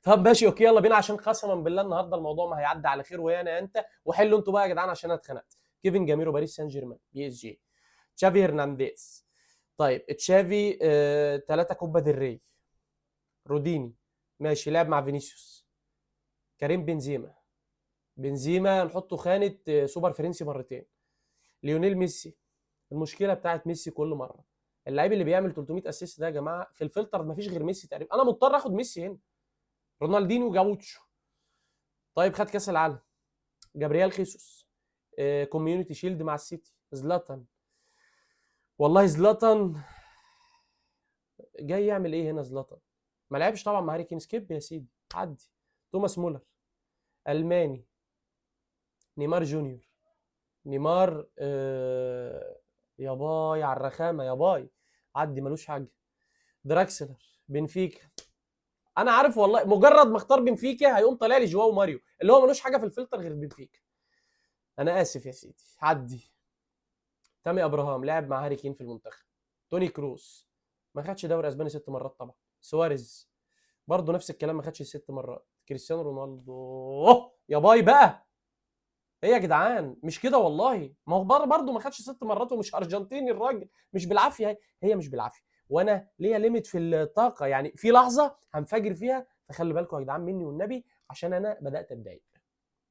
طب ماشي اوكي يلا بينا، عشان قسما بالله النهارده الموضوع ما هيعدي على خير، ويا انا انت وحلوا انتوا بقى يا جدعان عشان انا اتخنقت. كيفن جاميرو باريس سان جيرمان بي اس جي. تشافي هرنانديز. طيب تشافي 3 كوبا ديل ري. روديني ماشي لعب مع فينيسيوس. كريم بنزيما. بنزيما نحطه خانة سوبر فرنسي مرتين. ليونيل ميسي. المشكله بتاعت ميسي كل مره، اللعيب اللي بيعمل 300 اسيست ده يا جماعه في الفلتر مفيش غير ميسي تقريبا، انا مضطر اخد ميسي هنا. رونالدينيو جاوتشو. طيب خد كاس العالم. جابرييل خيسوس. كوميونيتي شيلد مع السيتي. زلاتان. والله زلاتان جاي يعمل ايه هنا زلاتان؟ ما لعبش طبعا مع هاري كين، سكيب يا سيدي عدي. توماس مولر. الماني. نيمار جونيور. نيمار يا باي على الرخامه يا باي. عدي ملوش حاجه. دراكسلر. بنفيكا. انا عارف والله مجرد ما اختار بنفيكا هيقوم طالع لي جواو ماريو اللي هو ملوش حاجه في الفلتر غير بنفيكا. انا اسف يا سيدي عدي. تامي ابراهام لعب مع هاري كين في المنتخب. توني كروس ما خدش دوري اسباني 6 مرات طبعا. سواريز برضه نفس الكلام ما خدش 6 مرات. كريستيانو رونالدو يا باي بقى. ايه يا جدعان مش كده والله، ما هو برضه ما خدش 6 مرات ومش ارجنتيني الراجل. مش بالعافيه، هي مش بالعافيه. وانا ليا ليميت في الطاقه، يعني في لحظه هنفجر فيها، فخلي بالكم يا جدعان مني والنبي عشان انا بدات اتضايق.